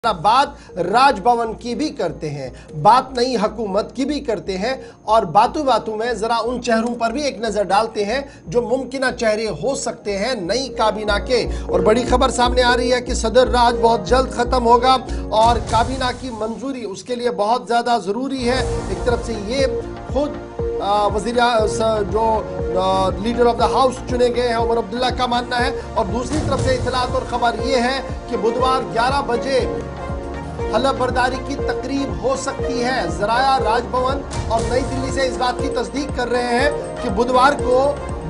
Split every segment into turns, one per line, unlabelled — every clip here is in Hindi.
बात राजभवन की भी करते हैं, बात नई हुकूमत की भी करते हैं और बातों बातों में जरा उन चेहरों पर भी एक नजर डालते हैं जो मुमकिन चेहरे हो सकते हैं नई काबीना के। और बड़ी खबर सामने आ रही है कि सदर राज बहुत जल्द खत्म होगा और काबीना की मंजूरी उसके लिए बहुत ज्यादा जरूरी है। एक तरफ से ये खुद वजीर जो लीडर ऑफ द हाउस चुने गए हैं उमर अब्दुल्ला का मानना है, और दूसरी तरफ से इतलात और खबर ये है कि बुधवार 11 बजे हलफ बर्दारी की तकरीब हो सकती है। जराया राजभवन और नई दिल्ली से इस बात की तस्दीक कर रहे हैं कि बुधवार को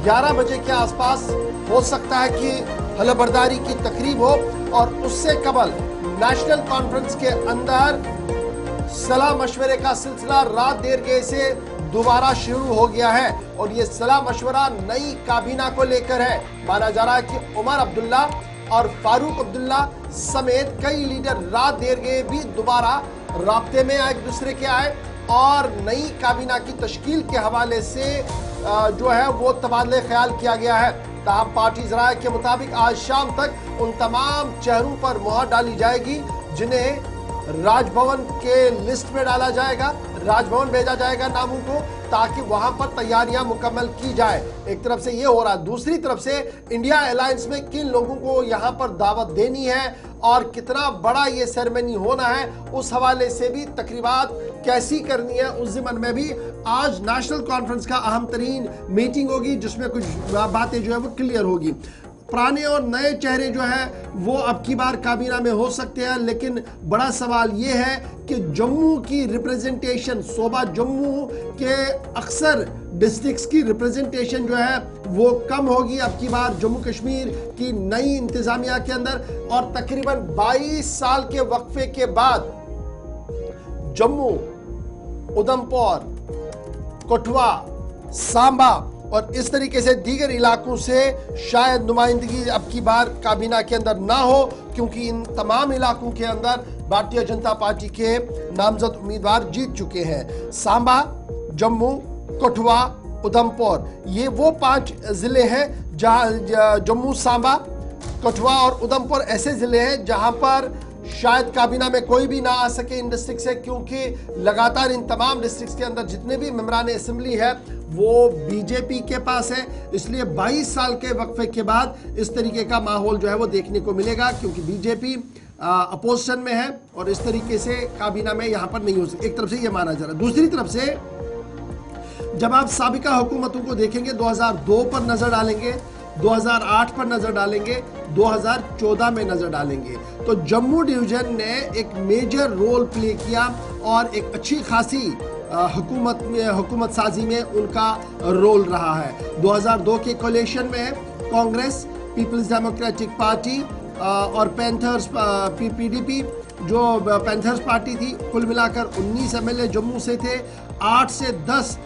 11 बजे के आसपास हो सकता है कि हलफ बर्दारी की तकरीब हो, और उससे कबल नेशनल कॉन्फ्रेंस के अंदर सलाह मशवरे का सिलसिला रात देर गए से दोबारा शुरू हो गया है। और ये सलाह मशवरा नई काबीना को लेकर है। माना जा रहा है कि उमर अब्दुल्ला और फारूक अब्दुल्ला समेत कई लीडर रात देर गए भी दोबारा राब्ते में एक दूसरे के आए और नई काबीना की तश्कील के हवाले से जो है वो तबादले ख्याल किया गया है। ताहम पार्टी ज़राए के मुताबिक आज शाम तक उन तमाम चेहरों पर मुहर डाली जाएगी जिन्हें राजभवन के लिस्ट में डाला जाएगा, राजभवन भेजा जाएगा नामों को, ताकि वहां पर तैयारियां मुकम्मल की जाए। एक तरफ से ये हो रहा है, दूसरी तरफ से इंडिया अलायंस में किन लोगों को यहां पर दावत देनी है और कितना बड़ा ये सेरेमनी होना है, उस हवाले से भी तकरीबात कैसी करनी है, उस ज़िमन में भी आज नेशनल कॉन्फ्रेंस का अहम तरीन मीटिंग होगी जिसमें कुछ बातें जो है वो क्लियर होगी। पुराने और नए चेहरे जो है वो अब की बार काबीना में हो सकते हैं, लेकिन बड़ा सवाल ये है कि जम्मू की रिप्रेजेंटेशन, सूबा जम्मू के अक्सर डिस्ट्रिक्ट्स की रिप्रेजेंटेशन जो है वो कम होगी अब की बार जम्मू कश्मीर की नई इंतजामिया के अंदर। और तकरीबन 22 साल के वक्फे के बाद जम्मू, उधमपुर, कठुआ, सांबा और इस तरीके से दीगर इलाकों से शायद नुमाइंदगी अब की बार काबीना के अंदर ना हो, क्योंकि इन तमाम इलाकों के अंदर भारतीय जनता पार्टी के नामजद उम्मीदवार जीत चुके हैं। सांबा, जम्मू, कठुआ, उधमपुर, ये वो 5 जिले हैं जहां जम्मू, सांबा, कठुआ और उधमपुर ऐसे जिले हैं जहां पर शायद काबीना में कोई भी ना आ सके इन डिस्ट्रिक्ट से, क्योंकि लगातार इन तमाम डिस्ट्रिक्ट के अंदर जितने भी मेंबरान असेंबली है वो बीजेपी के पास है। इसलिए 22 साल के वक्फे के बाद इस तरीके का माहौल जो है वो देखने को मिलेगा, क्योंकि बीजेपी अपोजिशन में है और इस तरीके से काबीना में यहाँ पर नहीं हो सकती। एक तरफ से ये माना जा रहा है। दूसरी तरफ से जब आप साबिका हुकूमतों को देखेंगे, 2002 पर नजर डालेंगे, 2008 पर नजर डालेंगे, 2014 में नजर डालेंगे, तो जम्मू डिवीजन ने एक मेजर रोल प्ले किया और एक अच्छी खासी हुकूमत साजी में उनका रोल रहा है। 2002 के कोलिशन में कांग्रेस, पीपल्स डेमोक्रेटिक पार्टी और पैंथर्स पीडीपी जो पैंथर्स पार्टी थी, कुल मिलाकर 19 एमएलए जम्मू से थे। 8 से 10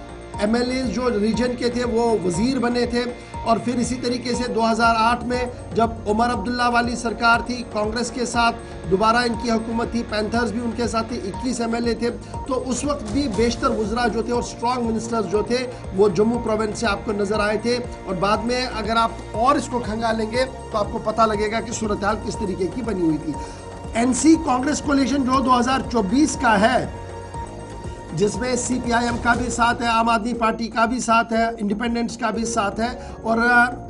एमएलए जो रीजन के थे वो वजीर बने थे। और फिर इसी तरीके से 2008 में जब उमर अब्दुल्ला वाली सरकार थी, कांग्रेस के साथ दोबारा इनकी हुकूमत थी, पैंथर्स भी उनके साथ थी, 21 एमएलए थे। तो उस वक्त भी बेशतर वज़रा जो थे और स्ट्रॉन्ग मिनिस्टर्स जो थे वो जम्मू प्रोविंस से आपको नज़र आए थे। और बाद में अगर आप और इसको खंगालेंगे तो आपको पता लगेगा कि सूरत हाल किस तरीके की बनी हुई थी। एनसी कांग्रेस कोलिशन जो 2024 का है, जिसमें सीपीआईएम का भी साथ है, आम आदमी पार्टी का भी साथ है, इंडिपेंडेंट्स का भी साथ है, और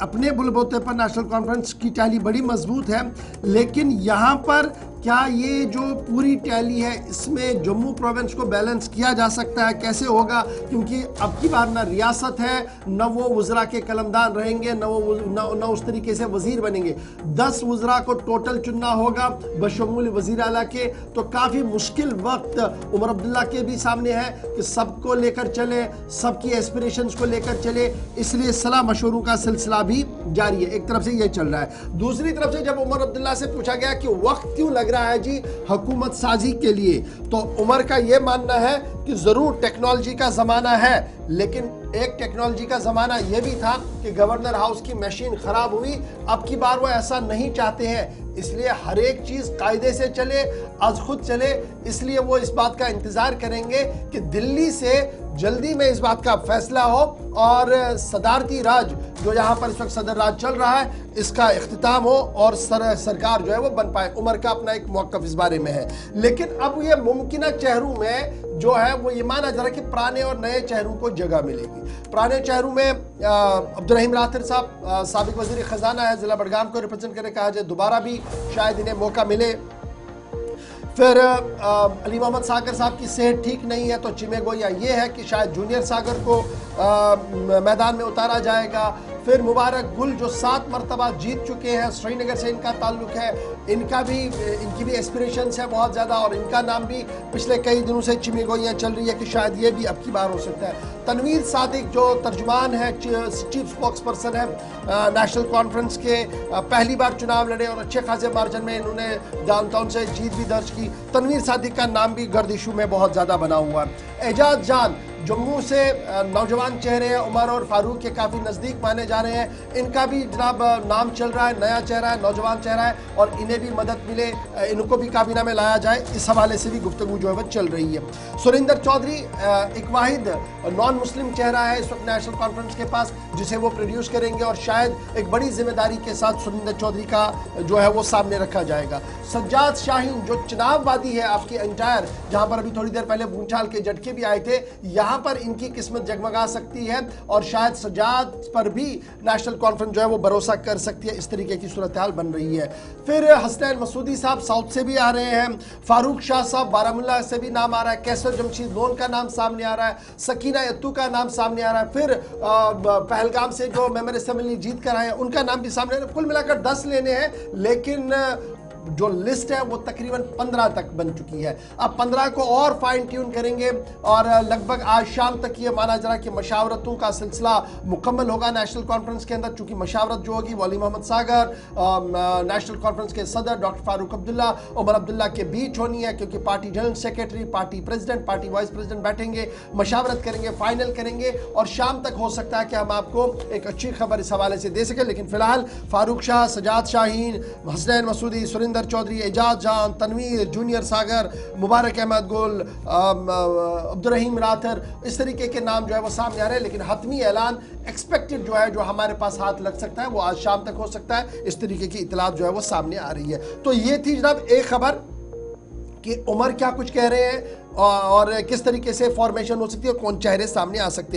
अपने बुलबोते पर नेशनल कॉन्फ्रेंस की टैली बड़ी मजबूत है। लेकिन यहाँ पर क्या ये जो पूरी टैली है इसमें जम्मू प्रोविंस को बैलेंस किया जा सकता है? कैसे होगा? क्योंकि अब की बार ना रियासत है, न वो वज़रा के कलमदान रहेंगे, न उस तरीके से वज़ीर बनेंगे। 10 वज़रा को टोटल चुनना होगा बशमूल वज़ीर आला के। तो काफ़ी मुश्किल वक्त उमर अब्दुल्ला के भी सामने है कि सबको लेकर चले, सबकी एस्पिरेशंस को लेकर चले, इसलिए सलाह मशवरों का सिलसिला भी जारी है। एक तरफ से ये चल रहा है। दूसरी तरफ से जब उमर अब्दुल्ला से पूछा गया कि वक्त क्यों लग रहा है जी हुकूमत साजी के लिए, तो उमर का यह मानना है कि जरूर टेक्नोलॉजी का जमाना है, लेकिन एक टेक्नोलॉजी का जमाना यह भी था कि गवर्नर हाउस की मशीन खराब हुई। अब की बार वो ऐसा नहीं चाहते हैं, इसलिए हर एक चीज कायदे से चले, आज खुद चले। इसलिए वो इस बात का इंतजार करेंगे कि दिल्ली से जल्दी में इस बात का फैसला हो और सदारती राज जो यहाँ पर इस वक्त सदर राज चल रहा है इसका इख्तिताम हो और सरकार जो है वो बन पाए। उमर का अपना एक मौक़िफ़ इस बारे में है। लेकिन अब ये मुमकिना चेहरों में जो है वो ये माना जा रहा है कि पुराने और नए चेहरों को जगह मिलेगी। पुराने चेहरों में अब्दुल रहीम राथिर साहब साबिक वज़ीर ख़जाना है, ज़िला बडगाम को रिप्रेजेंट करने कहा जाए, दोबारा भी शायद इन्हें मौका मिले। फिर अली मोहम्मद सागर साहब की सेहत ठीक नहीं है तो चिमे गोया ये है कि शायद जूनियर सागर को मैदान में उतारा जाएगा। फिर मुबारक गुल जो 7 मरतबा जीत चुके हैं, श्रीनगर से इनका ताल्लुक है, इनकी भी एस्पिरेशंस है बहुत ज़्यादा और इनका नाम भी पिछले कई दिनों से चिमी गोइयाँ चल रही है कि शायद ये भी अब की बार हो सकता है। तनवीर सादिक जो तर्जुमान है, चीफ स्पोक्स पर्सन है नेशनल कॉन्फ्रेंस के, पहली बार चुनाव लड़े और अच्छे खासे मार्जिन में इन्होंने डाउनटाउन से जीत भी दर्ज की। तनवीर सादिक का नाम भी गर्दिशों में बहुत ज़्यादा बना हुआ है। एजाज जान जम्मू से नौजवान चेहरे हैं, उमर और फारूक के काफ़ी नज़दीक माने जा रहे हैं, इनका भी जनाब नाम चल रहा है, नया चेहरा है, नौजवान चेहरा है और इन्हें भी मदद मिले, इनको भी काबीना में लाया जाए, इस हवाले से भी गुफ्तगू जो है वह चल रही है। सुरिंदर चौधरी एक वाहिद नॉन मुस्लिम चेहरा है इस वक्त नेशनल कॉन्फ्रेंस के पास जिसे वो प्रोड्यूस करेंगे और शायद एक बड़ी जिम्मेदारी के साथ सुरिंदर चौधरी का जो है वो सामने रखा जाएगा। सज्जाद शाहीन जो चुनाव वादी है आपकी एंटायर, जहाँ पर अभी थोड़ी देर पहले भूचाल के झटके भी आए थे, यहाँ पर इनकी किस्मत जगमगा सकती है और शायद सज्जाद पर भी नेशनल कॉन्फ्रेंस जो है वो भरोसा कर सकती है। इस तरीके की सूरत हाल बन रही है। फिर हसनैन मसूदी साहब साउथ से भी आ रहे हैं, फारूक शाह साहब बारामुल्ला से भी नाम आ रहा है, कैसर जमशीद लोन का नाम सामने आ रहा है, सकीना यत्तू का नाम सामने आ रहा है, फिर पहलगाम से जो मेंबर असेंबली जीत कर आए हैं उनका नाम भी सामने आ रहा है। कुल मिलाकर 10 लेने हैं, लेकिन जो लिस्ट है वो तकरीबन 15 तक बन चुकी है। अब 15 को और फाइन ट्यून करेंगे और लगभग आज शाम तक ये माना जा रहा है कि मशावरतों का सिलसिला मुकम्मल होगा नेशनल कॉन्फ्रेंस के अंदर। चूंकि मशावरत जो होगी वो अली मोहम्मद सागर, नेशनल कॉन्फ्रेंस के सदर डॉक्टर फारूक अब्दुल्ला, उमर अब्दुल्ला के बीच होनी है, क्योंकि party general secretary, party president, party vice president बैठेंगे, मशावरत करेंगे, फाइनल करेंगे और शाम तक हो सकता है कि हम आपको एक अच्छी खबर इस हवाले से दे सकें। लेकिन फिलहाल फारूक शाह, सजाद शाहीन, हसनैन मसूदी, सुरिंदर चौधरी, एजाज जान, तनवीर, जूनियर सागर, मुबारक अहमद गुल, अब्दुल रहीम राथिर, इस तरीके के नाम जो है वो सामने आ रहे हैं। लेकिन हतमी ऐलान एक्सपेक्टेड जो है, जो हमारे पास हाथ लग सकता है, वो आज शाम तक हो सकता है। इस तरीके की इतलात जो है वो सामने आ रही है। तो ये थी जनाब एक खबर कि उमर क्या कुछ कह रहे हैं और किस तरीके से फॉर्मेशन हो सकती है, कौन चेहरे सामने आ सकते हैं।